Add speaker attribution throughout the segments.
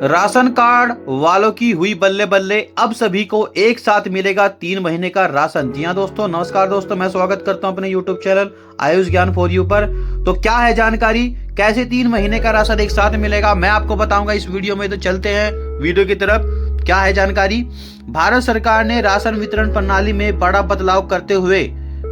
Speaker 1: Ration card वालों की हुई बल्ले बल्ले। अब सभी को एक साथ मिलेगा 3 महीने का राशन। जी हाँ दोस्तों, नमस्कार दोस्तों, मैं स्वागत करता हूं अपने यूट्यूब चैनल आयुष ज्ञान फॉर यू पर। तो क्या है जानकारी, कैसे 3 महीने का राशन एक साथ मिलेगा, मैं आपको बताऊंगा इस वीडियो में। तो चलते हैं वीडियो की तरफ। क्या है जानकारी, भारत सरकार ने राशन वितरण प्रणाली में बड़ा बदलाव करते हुए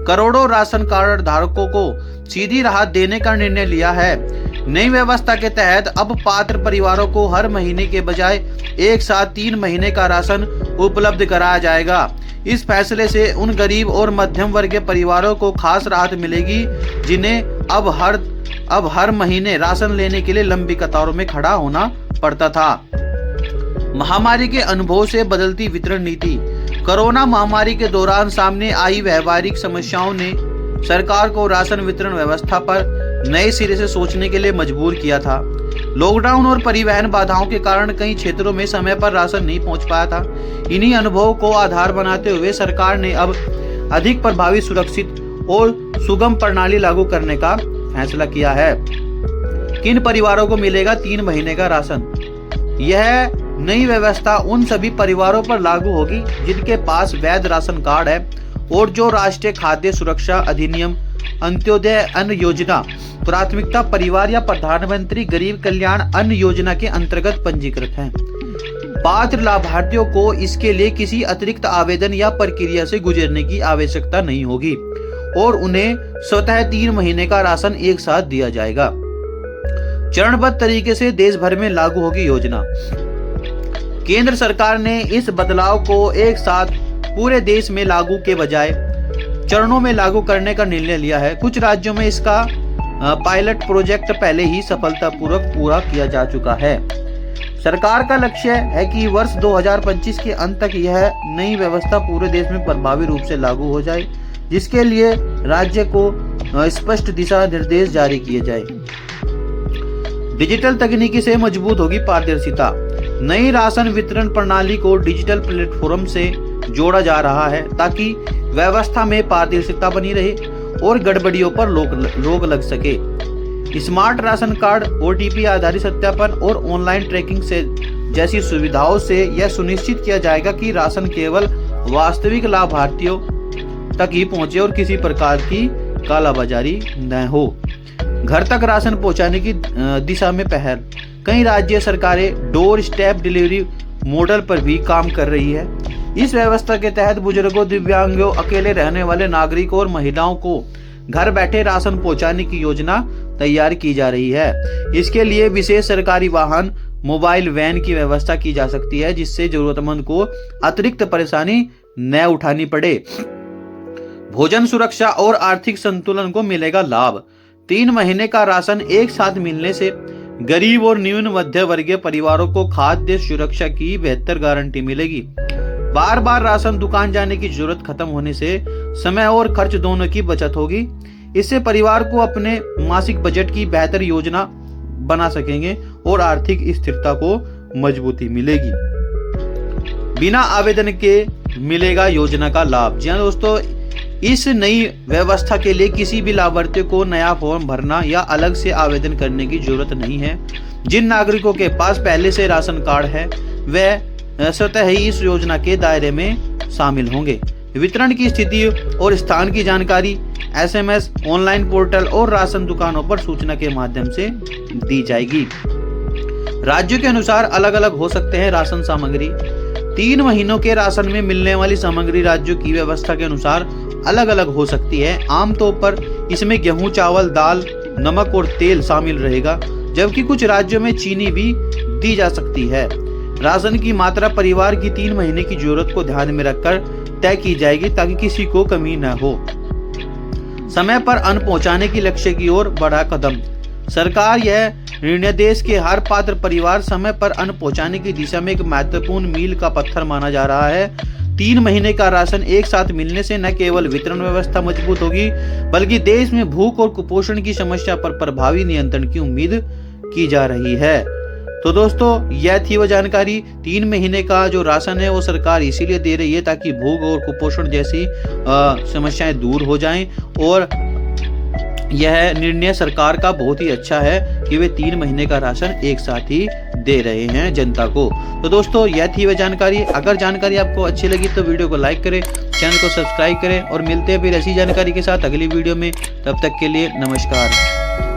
Speaker 1: करोड़ों राशन कार्ड धारकों को सीधी राहत देने का निर्णय लिया है। नई व्यवस्था के तहत अब पात्र परिवारों को हर महीने के बजाय एक साथ 3 महीने का राशन उपलब्ध कराया जाएगा। इस फैसले से उन गरीब और मध्यम वर्गीय परिवारों को खास राहत मिलेगी जिन्हें अब हर महीने राशन लेने के लिए लंबी कतारों में खड़ा होना पड़ता था। महामारी के अनुभव से बदलती वितरण नीति। कोरोना महामारी के दौरान सामने आई व्यवहारिक समस्याओं ने सरकार को राशन वितरण व्यवस्था पर नए सिरे से सोचने के लिए मजबूर किया था। लॉकडाउन और परिवहन बाधाओं के कारण कई क्षेत्रों में समय पर राशन नहीं पहुंच पाया था। इन्हीं अनुभवों को आधार बनाते हुए सरकार ने अब अधिक प्रभावी, सुरक्षित और सुगम प्रणाली लागू करने का फैसला किया है। किन परिवारों को मिलेगा 3 महीने का राशन? यह नई व्यवस्था उन सभी परिवारों पर लागू होगी जिनके पास वैध राशन कार्ड है और जो राष्ट्रीय खाद्य सुरक्षा अधिनियम, अंत्योदय अन्न योजना, प्राथमिकता परिवार या प्रधानमंत्री गरीब कल्याण अन्न योजना के अंतर्गत पंजीकृत हैं। पात्र लाभार्थियों को इसके लिए किसी अतिरिक्त आवेदन या प्रक्रिया से गुजरने की आवश्यकता नहीं होगी और उन्हें स्वतः 3 महीने का राशन एक साथ दिया जाएगा। चरणबद्ध तरीके से देश भर में लागू होगी योजना। केंद्र सरकार ने इस बदलाव को एक साथ पूरे देश में लागू के बजाय चरणों में लागू करने का निर्णय लिया है। कुछ राज्यों में इसका पायलट प्रोजेक्ट पहले ही सफलतापूर्वक पूरा किया जा चुका है। सरकार का लक्ष्य है कि वर्ष 2025 के अंत तक यह नई व्यवस्था पूरे देश में प्रभावी रूप से लागू हो जाए, जिसके लिए राज्य को स्पष्ट दिशा निर्देश जारी किए जाए। डिजिटल तकनीकी से मजबूत होगी पारदर्शिता। नई राशन वितरण प्रणाली को डिजिटल प्लेटफॉर्म से जोड़ा जा रहा है ताकि व्यवस्था में पारदर्शिता बनी रहे और गड़बड़ियों पर रोक लग सके। स्मार्ट राशन कार्ड, OTP आधारित सत्यापन और ऑनलाइन ट्रैकिंग से जैसी सुविधाओं से यह सुनिश्चित किया जाएगा कि राशन केवल वास्तविक लाभार्थियों तक ही पहुंचे और किसी प्रकार की कालाबाजारी न हो। घर तक राशन पहुंचाने की दिशा में पहल। कई राज्य सरकारें डोर स्टेप डिलीवरी मॉडल पर भी काम कर रही है। इस व्यवस्था के तहत बुजुर्गों, दिव्यांगों, अकेले रहने वाले नागरिकों और महिलाओं को घर बैठे राशन पहुंचाने की योजना तैयार की जा रही है। इसके लिए विशेष सरकारी वाहन, मोबाइल वैन की व्यवस्था की जा सकती है जिससे जरूरतमंद को अतिरिक्त परेशानी न उठानी पड़े। भोजन सुरक्षा और आर्थिक संतुलन को मिलेगा लाभ। 3 महीने का राशन एक साथ मिलने से गरीब और न्यून मध्य वर्गीय परिवारों को खाद्य सुरक्षा की बेहतर गारंटी मिलेगी। बार बार राशन दुकान जाने की जरूरत खत्म होने से समय और खर्च दोनों की बचत होगी। इससे परिवार को अपने मासिक बजट की बेहतर योजना बना सकेंगे और आर्थिक स्थिरता को मजबूती मिलेगी। बिना आवेदन के मिलेगा योजना का लाभ। जी हाँ दोस्तों, इस नई व्यवस्था के लिए किसी भी लाभार्थी को नया फॉर्म भरना या अलग से आवेदन करने की जरूरत नहीं है। जिन नागरिकों के पास पहले से राशन कार्ड है वे स्वतः ही इस योजना के दायरे में शामिल होंगे। वितरण की स्थिति और स्थान की जानकारी SMS, ऑनलाइन पोर्टल और राशन दुकानों पर सूचना के माध्यम से दी जाएगी। राज्यों के अनुसार अलग अलग हो सकते हैं राशन सामग्री। 3 महीनों के राशन में मिलने वाली सामग्री राज्यों की व्यवस्था के अनुसार अलग अलग हो सकती है। आमतौर पर इसमें गेहूं, चावल, दाल, नमक और तेल शामिल रहेगा, जबकि कुछ राज्यों में चीनी भी दी जा सकती है। राशन की मात्रा परिवार की 3 महीने की जरूरत को ध्यान में रखकर तय की जाएगी ताकि किसी को कमी न हो। समय पर अन्न पहुंचाने की लक्ष्य की ओर बढ़ा कदम। सरकार यह निर्णय देश के हर पात्र परिवार समय पर अन्न पहुंचाने की दिशा में एक महत्वपूर्ण मील का पत्थर माना जा रहा है। 3 महीने का राशन एक साथ मिलने से न केवल वितरण व्यवस्था मजबूत होगी बल्कि देश में भूख और कुपोषण की समस्या पर प्रभावी नियंत्रण की उम्मीद की जा रही है। तो दोस्तों, यह थी वो जानकारी। 3 महीने का जो राशन है वो सरकार इसीलिए दे रही है ताकि भूख और कुपोषण जैसी समस्याएं दूर हो जाएं और यह निर्णय सरकार का बहुत ही अच्छा है कि वे 3 महीने का राशन एक साथ ही दे रहे हैं जनता को। तो दोस्तों यह थी वह जानकारी। अगर जानकारी आपको अच्छी लगी तो वीडियो को लाइक करें, चैनल को सब्सक्राइब करें और मिलते हैं फिर ऐसी जानकारी के साथ अगली वीडियो में। तब तक के लिए नमस्कार।